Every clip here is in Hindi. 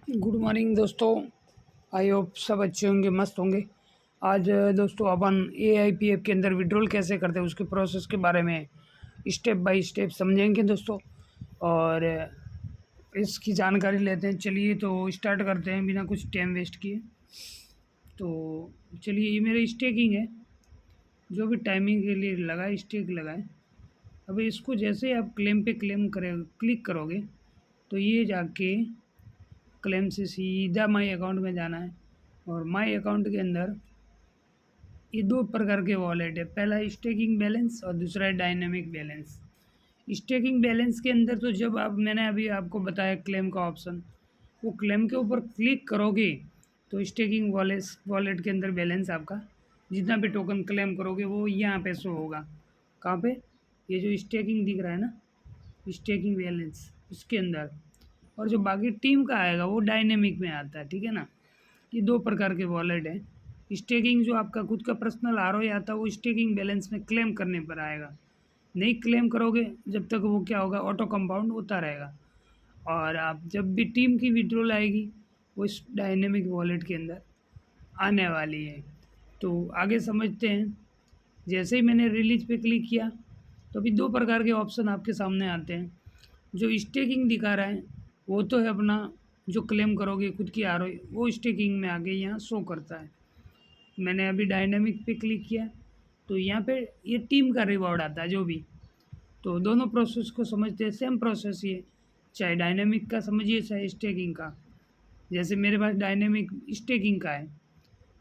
गुड मॉर्निंग दोस्तों। आई होप सब अच्छे होंगे, मस्त होंगे। आज दोस्तों अपन AIPF के अंदर विड्रॉल कैसे करते हैं उसके प्रोसेस के बारे में स्टेप बाय स्टेप समझेंगे दोस्तों, और इसकी जानकारी लेते हैं। चलिए तो स्टार्ट करते हैं बिना कुछ टाइम वेस्ट किए। तो चलिए, ये मेरा स्टेकिंग है, जो भी टाइमिंग के लिए लगा स्टेक लगाए। अभी इसको जैसे आप क्लेम पे क्लिक करोगे तो ये जाके क्लेम से सीधा माई अकाउंट में जाना है। और माई अकाउंट के अंदर ये दो प्रकार के वॉलेट है, पहला है स्टेकिंग बैलेंस और दूसरा है डायनेमिक बैलेंस। स्टेकिंग बैलेंस के अंदर तो जब आप मैंने अभी आपको बताया क्लेम का ऑप्शन, वो क्लेम के ऊपर क्लिक करोगे तो स्टेकिंग वॉलेट के अंदर बैलेंस आपका जितना भी टोकन क्लेम करोगे वो यहाँ पे शो होगा। कहाँ पे? ये जो स्टेकिंग दिख रहा है ना, स्टेकिंग बैलेंस, इसके अंदर। और जो बाकी टीम का आएगा वो डायनेमिक में आता है, ठीक है ना। ये दो प्रकार के वॉलेट हैं। स्टेकिंग जो आपका खुद का पर्सनल ROI आता है वो स्टेकिंग बैलेंस में क्लेम करने पर आएगा। नहीं क्लेम करोगे जब तक वो क्या होगा, ऑटो कंपाउंड होता रहेगा। और आप जब भी टीम की विड्रॉल आएगी वो इस डायनेमिक वॉलेट के अंदर आने वाली है। तो आगे समझते हैं। जैसे ही मैंने रिलीज पे क्लिक किया तो अभी दो प्रकार के ऑप्शन आपके सामने आते हैं। जो स्टेकिंग दिखा रहा है वो तो है अपना, जो क्लेम करोगे खुद की ROI वो स्टेकिंग में आगे यहाँ शो करता है। मैंने अभी डायनेमिक पे क्लिक किया तो यहाँ पे ये टीम का रिवॉर्ड आता है जो भी। तो दोनों प्रोसेस को समझते हैं, सेम प्रोसेस ये, चाहे डायनेमिक का समझिए चाहे स्टेकिंग का। जैसे मेरे पास डायनेमिक स्टेकिंग का है,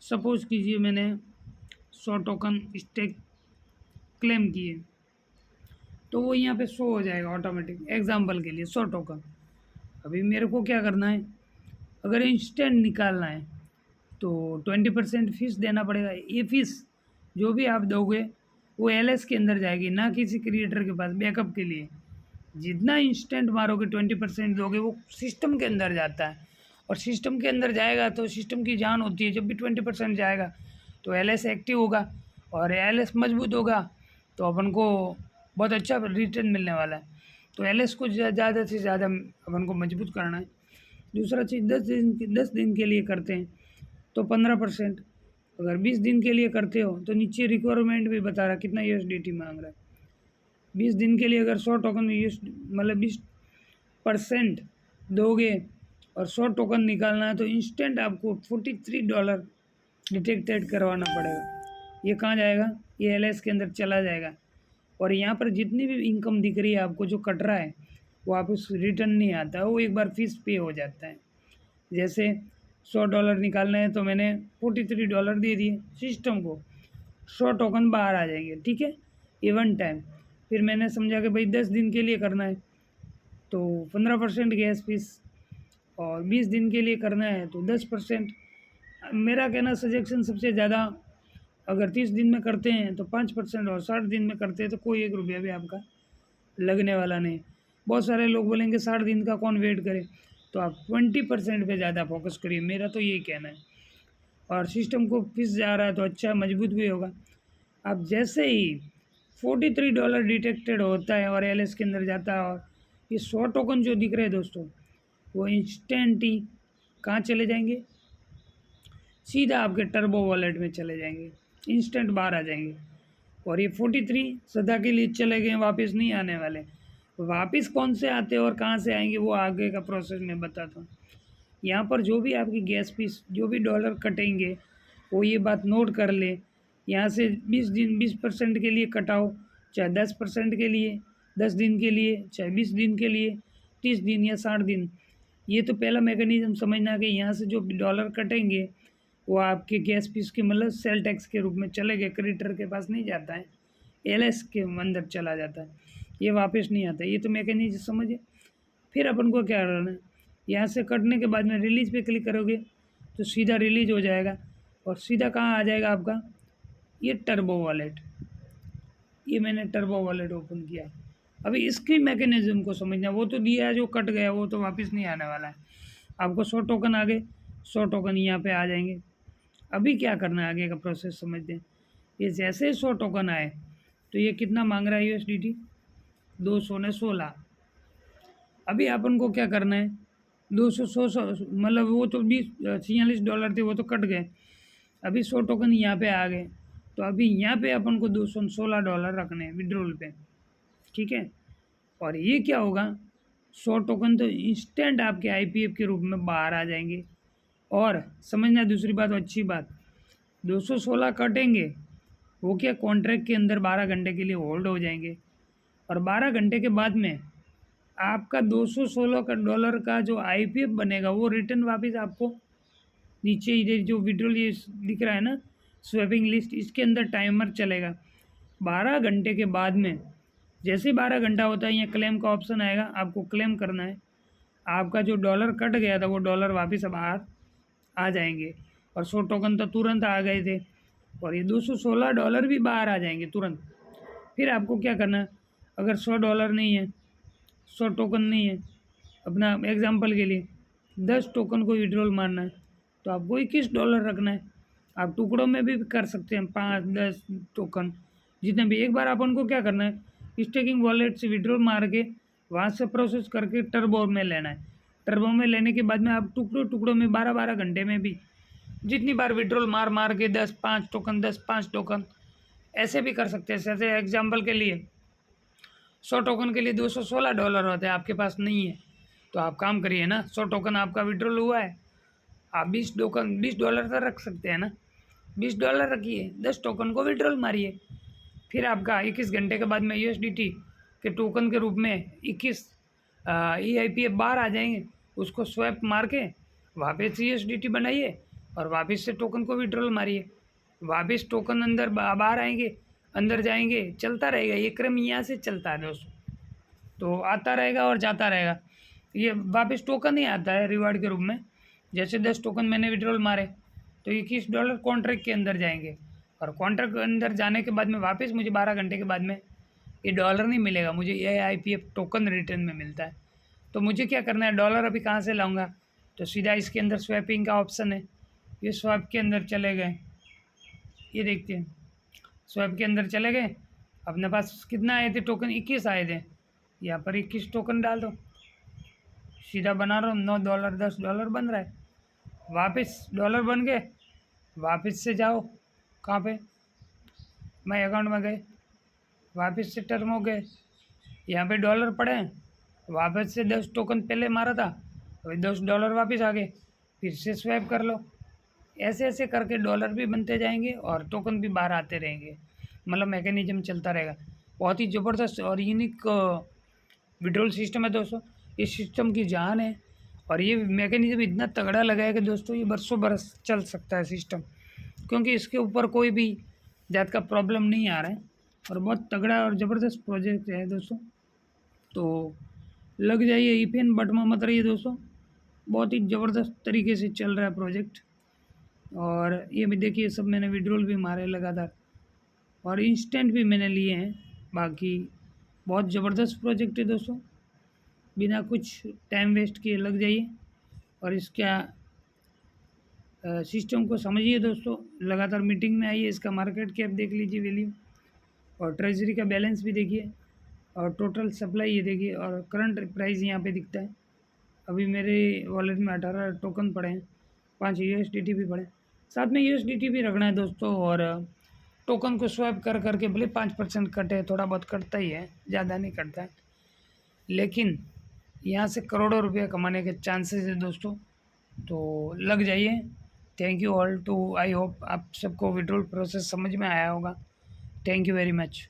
सपोज़ कीजिए मैंने 100 टोकन स्टेक क्लेम किए तो वो यहाँ पे शो हो जाएगा ऑटोमेटिक। एग्जांपल के लिए 100 टोकन। अभी मेरे को क्या करना है, अगर इंस्टेंट निकालना है तो 20% फीस देना पड़ेगा। ये फीस जो भी आप दोगे वो LS के अंदर जाएगी, ना किसी क्रिएटर के पास बैकअप के लिए। जितना इंस्टेंट मारोगे 20% दोगे वो सिस्टम के अंदर जाता है, और सिस्टम के अंदर जाएगा तो सिस्टम की जान होती है। जब भी 20% जाएगा तो LS एक्टिव होगा, और LS मजबूत होगा तो अपन को बहुत अच्छा रिटर्न मिलने वाला है। तो LS को ज़्यादा से ज़्यादा अपन को मजबूत करना है। दूसरा चीज़ 10 दिन के लिए करते हैं तो 15%। अगर 20 दिन के लिए करते हो तो नीचे रिक्वायरमेंट भी बता रहा कितना USDT मांग रहा है। 20 दिन के लिए अगर 100 टोकन मतलब 20% दोगे और 100 टोकन निकालना है तो इंस्टेंट आपको $43 डिटेक्टेड करवाना पड़ेगा। ये कहाँ जाएगा? ये LS के अंदर चला जाएगा। और यहाँ पर जितनी भी इनकम दिख रही है आपको जो कट रहा है वो वापस रिटर्न नहीं आता है, वो एक बार फीस पे हो जाता है। जैसे $100 निकालना है तो मैंने $43 दे दिए सिस्टम को, 100 टोकन बाहर आ जाएंगे, ठीक है, ये वन टाइम। फिर मैंने समझा कि भाई 10 दिन के लिए करना है तो 15% गैस फीस, और 20 दिन के लिए करना है तो 10%। मेरा कहना सजेशन सबसे ज़्यादा, अगर 30 दिन में करते हैं तो 5%, और 60 दिन में करते हैं तो कोई 1 रुपया भी आपका लगने वाला नहीं। बहुत सारे लोग बोलेंगे 60 दिन का कौन वेट करे, तो आप 20% पे ज़्यादा फोकस करिए, मेरा तो यही कहना है। और सिस्टम को फीस जा रहा है तो अच्छा मजबूत भी होगा। अब जैसे ही $43 डिटेक्टेड होता है और LS के अंदर जाता है, और ये 100 टोकन जो दिख रहे हैं दोस्तों वो इंस्टेंट ही कहाँ चले जाएंगे, सीधा आपके टर्बो वॉलेट में चले जाएंगे, इंस्टेंट बाहर आ जाएंगे। और ये 43 सदा के लिए चले गए, वापस नहीं आने वाले। वापस कौन से आते हैं और कहाँ से आएंगे वो आगे का प्रोसेस मैं बताता हूँ। यहाँ पर जो भी आपकी गैस फीस, जो भी डॉलर कटेंगे वो ये बात नोट कर ले। यहाँ से 20% के लिए कटाओ, चाहे 10% के लिए, 10 दिन के लिए, चाहे 20 दिन के लिए, 30 दिन या 60 दिन। ये तो पहला मैकेनिज्म समझना कि यहाँ से जो डॉलर कटेंगे वो आपके गैस फीस के मतलब सेल टैक्स के रूप में चले गए, क्रेडिटर के पास नहीं जाता है, LS के अंदर चला जाता है, ये वापस नहीं आता। ये तो मैकेनिज्म समझिए। फिर अपन को क्या करना है, यहाँ से कटने के बाद में रिलीज पे क्लिक करोगे तो सीधा रिलीज हो जाएगा, और सीधा कहाँ आ जाएगा आपका, ये टर्बो वॉलेट। ये मैंने टर्बो वॉलेट ओपन किया। अभी इसकी मैकेनिज्म को समझना, वो तो दिया है, जो कट गया वो तो वापस नहीं आने वाला है। आपको 100 टोकन आ गए, 100 टोकन यहाँ पे आ जाएंगे। अभी क्या करना है आगे का प्रोसेस समझते हैं। ये जैसे 100 टोकन आए तो ये कितना मांग रहा है USDT, 216। अभी अपन को क्या करना है, 200 मतलब वो तो 46 डॉलर थे, वो तो कट गए। अभी 100 टोकन यहाँ पे आ गए, तो अभी यहाँ पे अपन को 216 डॉलर रखने हैं विड्रॉल पे, ठीक है। और ये क्या होगा, 100 टोकन तो इंस्टेंट आपके आईपीएफ के रूप में बाहर आ जाएंगे। और समझना दूसरी बात, अच्छी बात, 216 कटेंगे, वो क्या कॉन्ट्रैक्ट के अंदर 12 घंटे के लिए होल्ड हो जाएंगे, और 12 घंटे के बाद में आपका 216 का डॉलर का जो आईपीएफ बनेगा वो रिटर्न वापस आपको नीचे इधर जो विड्रॉल ये दिख रहा है ना स्वैपिंग लिस्ट, इसके अंदर टाइमर चलेगा। 12 घंटे के बाद में जैसे 12 घंटा होता है, यहाँ क्लेम का ऑप्शन आएगा, आपको क्लेम करना है। आपका जो डॉलर कट गया था वो डॉलर वापस अब आ जाएंगे। और 100 टोकन तो तुरंत आ गए थे, और ये 216 डॉलर भी बाहर आ जाएंगे तुरंत। फिर आपको क्या करना है, अगर 100 डॉलर नहीं है, 100 टोकन नहीं है, अपना एग्जांपल के लिए 10 टोकन को विड्रॉल मारना है, तो आपको 21 डॉलर रखना है। आप टुकड़ों में भी कर सकते हैं, 5-10 टोकन जितने भी। एक बार अपन को क्या करना है, स्टेकिंग वॉलेट से विड्रॉल मार के वहाँ से प्रोसेस करके टर्बो में लेना है। टर्बो में लेने के बाद में आप टुकड़ों टुकड़ों में 12-12 घंटे में भी जितनी बार विड्रॉल मार मार के 10-5 टोकन 10-5 टोकन ऐसे भी कर सकते हैं। जैसे एग्जाम्पल के लिए 100 टोकन के लिए 216 डॉलर होते हैं, आपके पास नहीं है तो आप काम करिए ना, 100 टोकन आपका विड्रॉल हुआ है, आप 20 डॉलर तक रख सकते हैं ना, 20 डॉलर रखिए, 10 टोकन को विड्रॉल मारिए। फिर आपका 21 घंटे के बाद में यूएसडीटी के टोकन के रूप में 21 EIPF बाहर आ जाएंगे, उसको स्वैप मार के वापस यूएसडीटी बनाइए और वापस से टोकन को विड्रॉल मारिए, वापस टोकन अंदर बाहर आएंगे, अंदर जाएंगे, चलता रहेगा ये क्रम, यहाँ से चलता है दोस्तों। तो आता रहेगा और जाता रहेगा, ये वापस टोकन ही आता है रिवार्ड के रूप में। जैसे 10 टोकन मैंने विड्रॉल मारे तो 21 डॉलर कॉन्ट्रैक्ट के अंदर जाएंगे, और कॉन्ट्रैक्ट के अंदर जाने के बाद में वापस मुझे 12 घंटे के बाद में ये डॉलर नहीं मिलेगा, मुझे ये IPF टोकन रिटर्न में मिलता है। तो मुझे क्या करना है, डॉलर अभी कहाँ से लाऊंगा, तो सीधा इसके अंदर स्वैपिंग का ऑप्शन है, ये स्वैप के अंदर चले गए, ये देखते हैं स्वैप के अंदर चले गए। अपने पास कितना आए थे टोकन, 21 आए थे, यहाँ पर 21 टोकन डाल दो, सीधा बना रहा हूँ, 9 डॉलर 10 डॉलर बन रहा है। वापस डॉलर बन गए, वापस से जाओ कहाँ पे, मैं अकाउंट में गए, वापस से टर्म हो गए, यहाँ पे डॉलर पड़े हैं, वापस से 10 टोकन पहले मारा था, अभी 10 डॉलर वापस आ गए, फिर से स्वैप कर लो। ऐसे ऐसे करके डॉलर भी बनते जाएंगे और टोकन भी बाहर आते रहेंगे, मतलब मैकेनिज्म चलता रहेगा। बहुत ही ज़बरदस्त और यूनिक विड्रॉल सिस्टम है दोस्तों, इस सिस्टम की जान है, और ये मैकेनिज्म इतना तगड़ा लगा है कि दोस्तों ये बरसों बरस चल सकता है सिस्टम, क्योंकि इसके ऊपर कोई भी जात का प्रॉब्लम नहीं आ रहा है, और बहुत तगड़ा और ज़बरदस्त प्रोजेक्ट है दोस्तों। तो लग जाइए, ईपेन बटमा मत रहिए दोस्तों, बहुत ही ज़बरदस्त तरीके से चल रहा है प्रोजेक्ट। और ये भी देखिए, सब मैंने विड्रॉल भी मारे लगातार, और इंस्टेंट भी मैंने लिए हैं। बाकी बहुत ज़बरदस्त प्रोजेक्ट है दोस्तों, बिना कुछ टाइम वेस्ट किए लग जाइए और इसका सिस्टम को समझिए दोस्तों। लगातार मीटिंग में आइए, इसका मार्केट कैप देख लीजिए, वैल्यू, और ट्रेजरी का बैलेंस भी देखिए, और टोटल सप्लाई ये देखिए, और करंट प्राइस यहाँ पे दिखता है। अभी मेरे वॉलेट में 18 टोकन पड़े हैं, 5 USDT भी पड़े, साथ में USDT भी रखना है दोस्तों। और टोकन को स्वैप कर करके भले 5% कटे, थोड़ा बहुत कटता ही है, ज़्यादा नहीं कटता है, लेकिन यहाँ से करोड़ों रुपया कमाने के चांसेस है दोस्तों। तो लग जाइए। Thank you all too, I hope आप सबको विड्रॉल प्रोसेस समझ में आया होगा। Thank you very much.